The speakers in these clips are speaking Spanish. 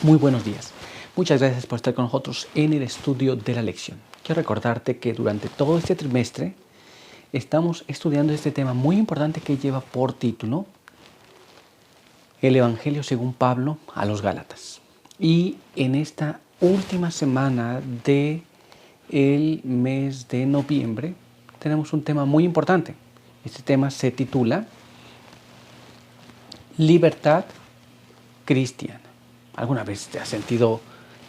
Muy buenos días. Muchas gracias por estar con nosotros en el estudio de la lección. Quiero recordarte que durante todo este trimestre estamos estudiando este tema muy importante que lleva por título El Evangelio según Pablo a los Gálatas. Y en esta última semana del mes de noviembre tenemos un tema muy importante. Este tema se titula Libertad cristiana. ¿Alguna vez te has sentido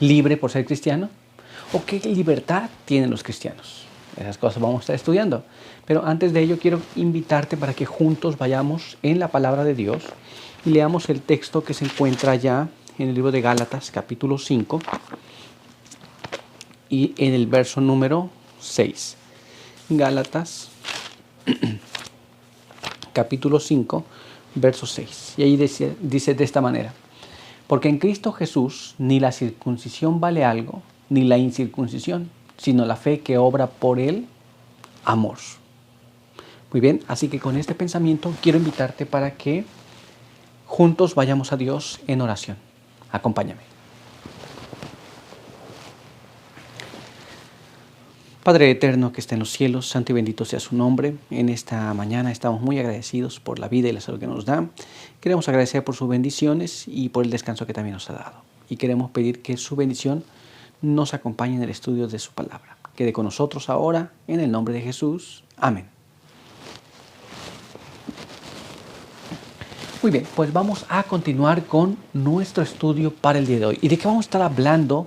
libre por ser cristiano? ¿O qué libertad tienen los cristianos? Esas cosas vamos a estar estudiando. Pero antes de ello quiero invitarte para que juntos vayamos en la palabra de Dios y leamos el texto que se encuentra ya en el libro de Gálatas, capítulo 5, y en el verso número 6. Gálatas, capítulo 5, verso 6. Y ahí dice de esta manera: porque en Cristo Jesús ni la circuncisión vale algo, ni la incircuncisión, sino la fe que obra por el amor. Muy bien, así que con este pensamiento quiero invitarte para que juntos vayamos a Dios en oración. Acompáñame. Padre eterno que está en los cielos, santo y bendito sea su nombre. En esta mañana estamos muy agradecidos por la vida y la salud que nos da. Queremos agradecer por sus bendiciones y por el descanso que también nos ha dado. Y queremos pedir que su bendición nos acompañe en el estudio de su palabra. Quede con nosotros ahora, en el nombre de Jesús. Amén. Muy bien, pues vamos a continuar con nuestro estudio para el día de hoy. ¿Y de qué vamos a estar hablando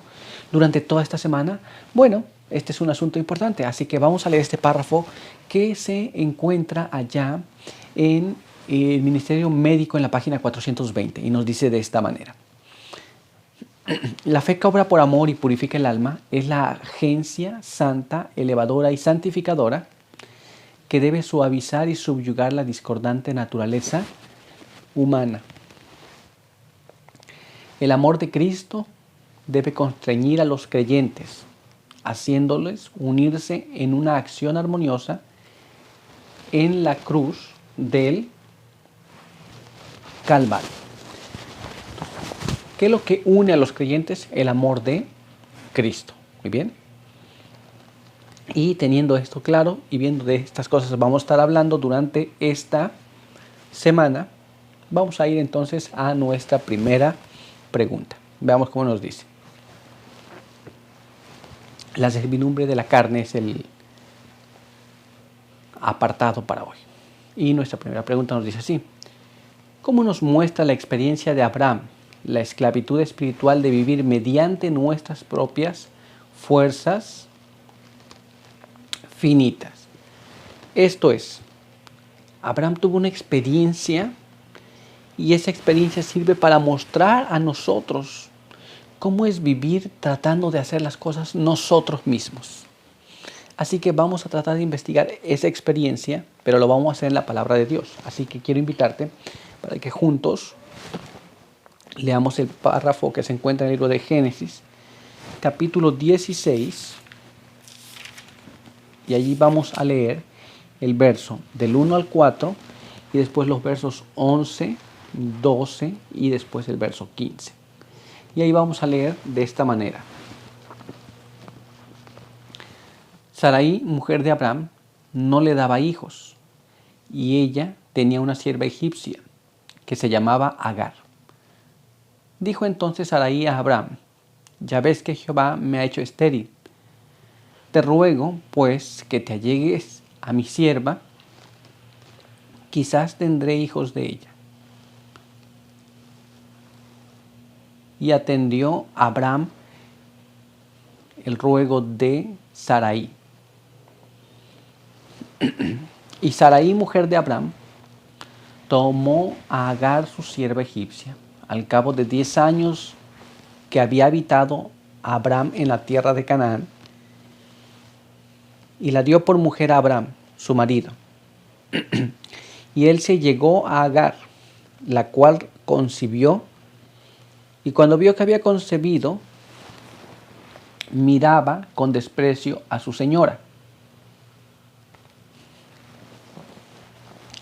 durante toda esta semana? Bueno, este es un asunto importante, así que vamos a leer este párrafo que se encuentra allá en el Ministerio Médico en la página 420 y nos dice de esta manera: la fe que obra por amor y purifica el alma es la agencia santa, elevadora y santificadora que debe suavizar y subyugar la discordante naturaleza humana. El amor de Cristo debe constreñir a los creyentes, haciéndoles unirse en una acción armoniosa en la cruz del Calvario. ¿Qué es lo que une a los creyentes? El amor de Cristo. Muy bien. Y teniendo esto claro y viendo de estas cosas vamos a estar hablando durante esta semana, vamos a ir entonces a nuestra primera pregunta. Veamos cómo nos dice. La servidumbre de la carne es el apartado para hoy. Y nuestra primera pregunta nos dice así: ¿cómo nos muestra la experiencia de Abraham la esclavitud espiritual de vivir mediante nuestras propias fuerzas finitas? Esto es, Abraham tuvo una experiencia y esa experiencia sirve para mostrar a nosotros cómo es vivir tratando de hacer las cosas nosotros mismos. Así que vamos a tratar de investigar esa experiencia, pero lo vamos a hacer en la palabra de Dios. Así que quiero invitarte para que juntos leamos el párrafo que se encuentra en el libro de Génesis, capítulo 16, y allí vamos a leer el verso del 1 al 4 y después los versos 11, 12 y después el verso 15. Y ahí vamos a leer de esta manera: Sarai, mujer de Abraham, no le daba hijos, y ella tenía una sierva egipcia que se llamaba Agar. Dijo entonces Sarai a Abraham: ya ves que Jehová me ha hecho estéril. Te ruego, pues, que te allegues a mi sierva, quizás tendré hijos de ella. Y atendió Abraham el ruego de Sarai. Y Sarai, mujer de Abraham, tomó a Agar, su sierva egipcia, al cabo de 10 años que había habitado Abraham en la tierra de Canaán, y la dio por mujer a Abraham, su marido. Y él se llegó a Agar, la cual concibió, y cuando vio que había concebido, miraba con desprecio a su señora.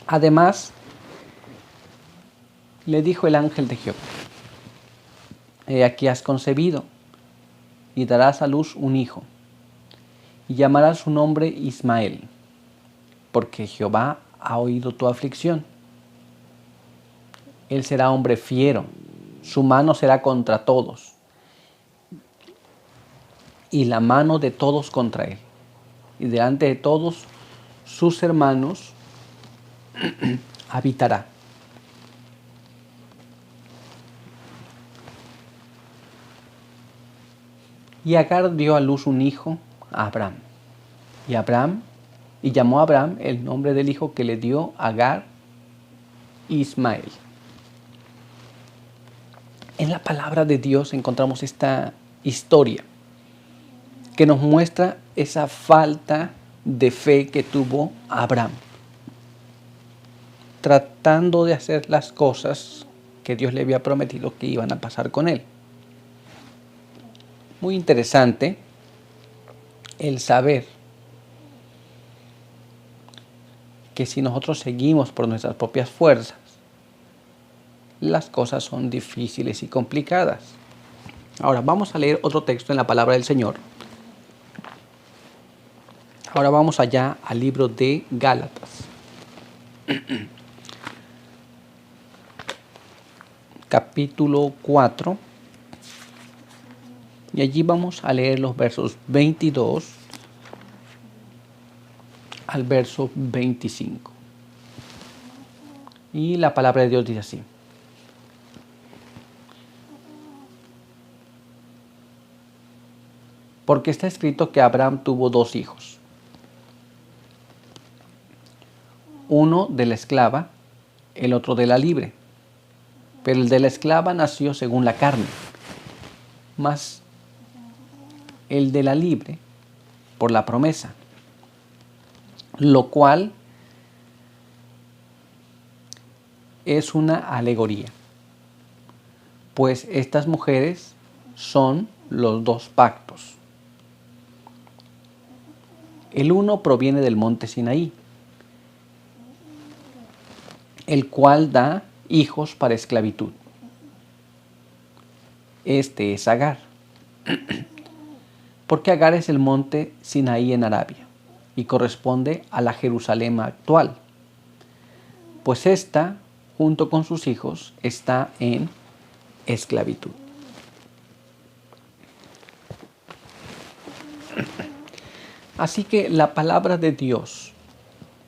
Además, le dijo el ángel de Jehová: He aquí has concebido y darás a luz un hijo, y llamarás su nombre Ismael, porque Jehová ha oído tu aflicción. Él será hombre fiero, su mano será contra todos, y la mano de todos contra él. Y delante de todos sus hermanos habitará. Y Agar dio a luz un hijo a Abraham. Y llamó a Abraham el nombre del hijo que le dio Agar, Ismael. En la palabra de Dios encontramos esta historia que nos muestra esa falta de fe que tuvo Abraham, tratando de hacer las cosas que Dios le había prometido que iban a pasar con él. Muy interesante el saber que si nosotros seguimos por nuestras propias fuerzas, las cosas son difíciles y complicadas. Ahora vamos a leer otro texto en la palabra del Señor. Ahora vamos allá al libro de Gálatas. Capítulo 4. Y allí vamos a leer los versos 22 al verso 25. Y la palabra de Dios dice así: porque está escrito que Abraham tuvo dos hijos, uno de la esclava, el otro de la libre. Pero el de la esclava nació según la carne, mas el de la libre por la promesa, lo cual es una alegoría, pues estas mujeres son los dos pactos. El uno proviene del monte Sinaí, el cual da hijos para esclavitud. Este es Agar, porque Agar es el monte Sinaí en Arabia y corresponde a la Jerusalén actual, pues ésta, junto con sus hijos, está en esclavitud. Así que la palabra de Dios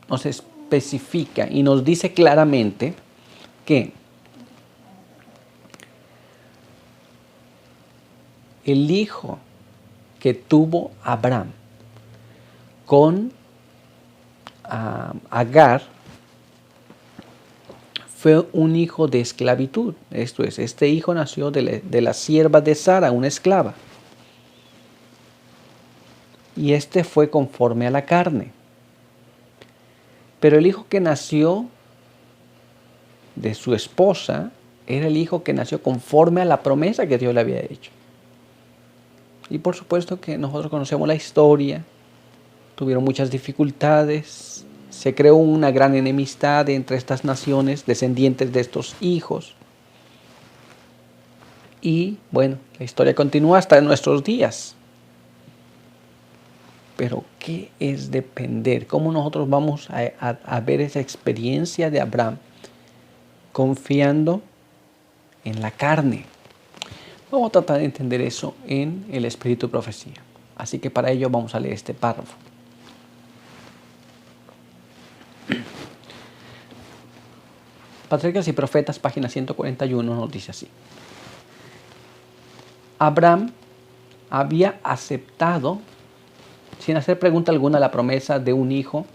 nos especifica y nos dice claramente que el hijo que tuvo Abraham con Agar fue un hijo de esclavitud. Esto es, este hijo nació de la sierva de Sara, una esclava. Y este fue conforme a la carne. Pero el hijo que nació de su esposa era el hijo que nació conforme a la promesa que Dios le había hecho. Y por supuesto que nosotros conocemos la historia. Tuvieron muchas dificultades. Se creó una gran enemistad entre estas naciones descendientes de estos hijos. Y bueno, la historia continúa hasta nuestros días. Pero ¿qué es depender? ¿Cómo nosotros vamos a ver esa experiencia de Abraham confiando en la carne? Vamos a tratar de entender eso en el Espíritu de Profecía. Así que para ello vamos a leer este párrafo. Patriarcas y Profetas, página 141, nos dice así: Abraham había aceptado, sin hacer pregunta alguna, la promesa de un hijo,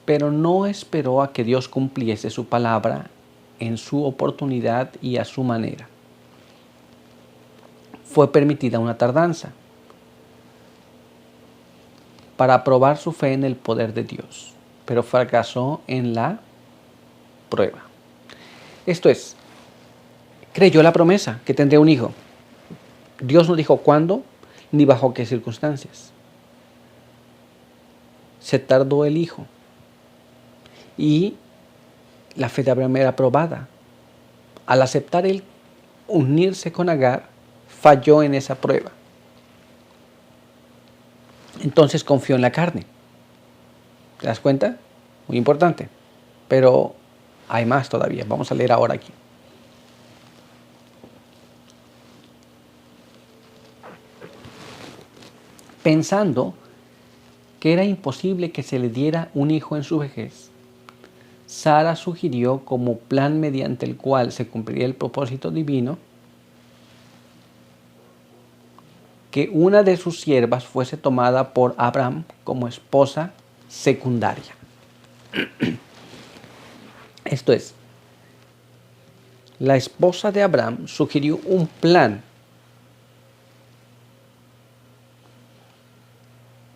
pero no esperó a que Dios cumpliese su palabra en su oportunidad y a su manera. Fue permitida una tardanza para probar su fe en el poder de Dios, pero fracasó en la prueba. Esto es, creyó la promesa que tendría un hijo. Dios no dijo cuándo ni bajo qué circunstancias. Se tardó el hijo y la fe de Abraham era probada. Al aceptar él unirse con Agar, falló en esa prueba. Entonces confió en la carne. ¿Te das cuenta? Muy importante. Pero hay más todavía. Vamos a leer ahora aquí. Pensando que era imposible que se le diera un hijo en su vejez, Sara sugirió como plan mediante el cual se cumpliría el propósito divino que una de sus siervas fuese tomada por Abraham como esposa secundaria. Esto es, la esposa de Abraham sugirió un plan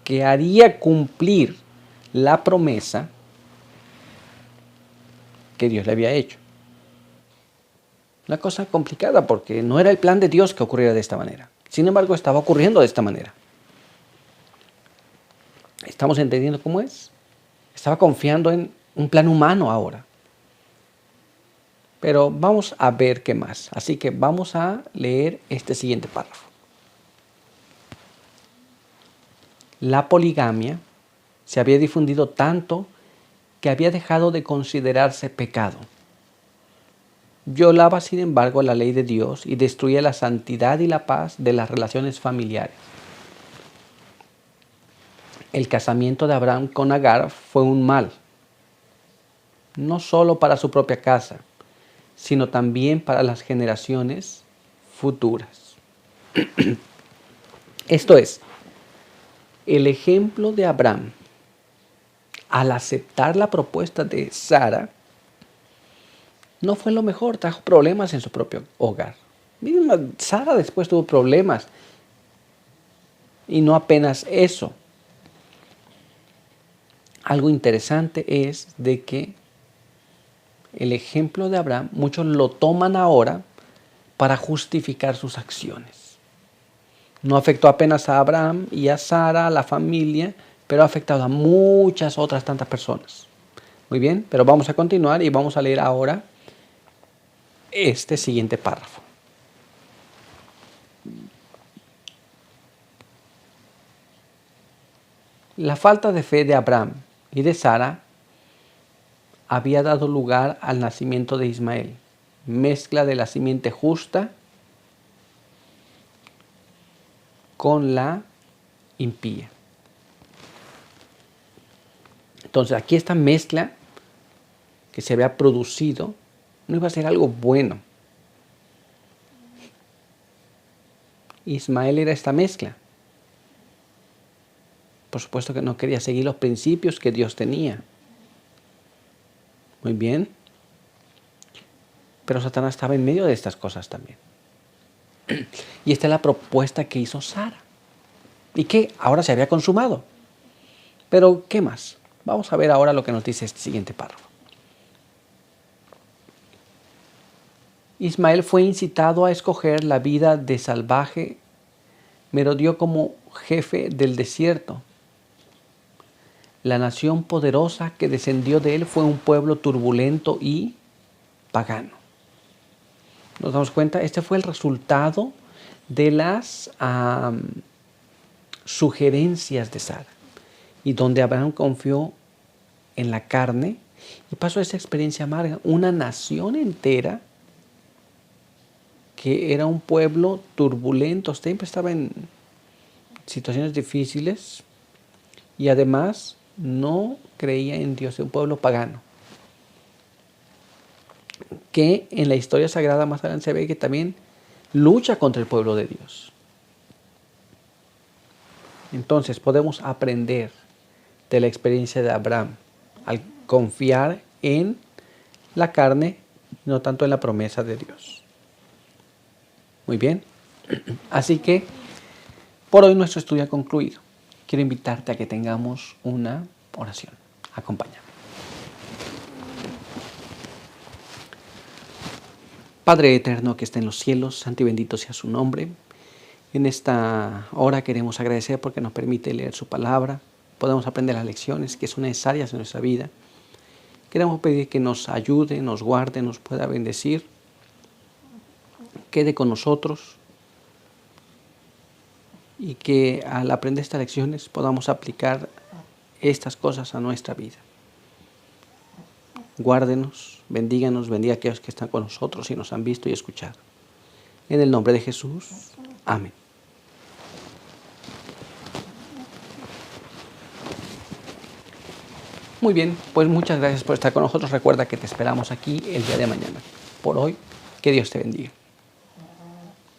que haría cumplir la promesa que Dios le había hecho. Una cosa complicada porque no era el plan de Dios que ocurriera de esta manera. Sin embargo, estaba ocurriendo de esta manera. ¿Estamos entendiendo cómo es? Estaba confiando en un plan humano ahora. Pero vamos a ver qué más. Así que vamos a leer este siguiente párrafo. La poligamia se había difundido tanto que había dejado de considerarse pecado. Violaba, sin embargo, la ley de Dios y destruía la santidad y la paz de las relaciones familiares. El casamiento de Abraham con Agar fue un mal, no solo para su propia casa, sino también para las generaciones futuras. Esto es, el ejemplo de Abraham al aceptar la propuesta de Sara no fue lo mejor, trajo problemas en su propio hogar. Miren, Sara después tuvo problemas y no apenas eso. Algo interesante es de que el ejemplo de Abraham, muchos lo toman ahora para justificar sus acciones. No afectó apenas a Abraham y a Sara, a la familia, pero ha afectado a muchas otras tantas personas. Muy bien, pero vamos a continuar y vamos a leer ahora este siguiente párrafo. La falta de fe de Abraham y de Sara había dado lugar al nacimiento de Ismael, mezcla de la simiente justa con la impía. Entonces aquí esta mezcla que se había producido no iba a ser algo bueno. Ismael era esta mezcla. Por supuesto que no quería seguir los principios que Dios tenía. Muy bien. Pero Satanás estaba en medio de estas cosas también. Y esta es la propuesta que hizo Sara. Y que ahora se había consumado. Pero, ¿qué más? Vamos a ver ahora lo que nos dice este siguiente párrafo. Ismael fue incitado a escoger la vida de salvaje, merodeó como jefe del desierto. La nación poderosa que descendió de él fue un pueblo turbulento y pagano. ¿Nos damos cuenta? Este fue el resultado de las sugerencias de Sara. Y donde Abraham confió en la carne y pasó esa experiencia amarga. Una nación entera que era un pueblo turbulento, siempre estaba en situaciones difíciles y además no creía en Dios, un pueblo pagano. Que en la historia sagrada más adelante se ve que también lucha contra el pueblo de Dios. Entonces podemos aprender de la experiencia de Abraham al confiar en la carne, no tanto en la promesa de Dios. Muy bien. Así que por hoy nuestro estudio ha concluido. Quiero invitarte a que tengamos una oración. Acompáñame. Padre eterno que está en los cielos, santo y bendito sea su nombre. En esta hora queremos agradecer porque nos permite leer su palabra. Podemos aprender las lecciones que son necesarias en nuestra vida. Queremos pedir que nos ayude, nos guarde, nos pueda bendecir. quede con nosotros y que al aprender estas lecciones podamos aplicar estas cosas a nuestra vida. Guárdenos, bendíganos, bendiga a aquellos que están con nosotros y nos han visto y escuchado. En el nombre de Jesús. Amén. Muy bien, pues muchas gracias por estar con nosotros. Recuerda que te esperamos aquí el día de mañana. Por hoy, que Dios te bendiga.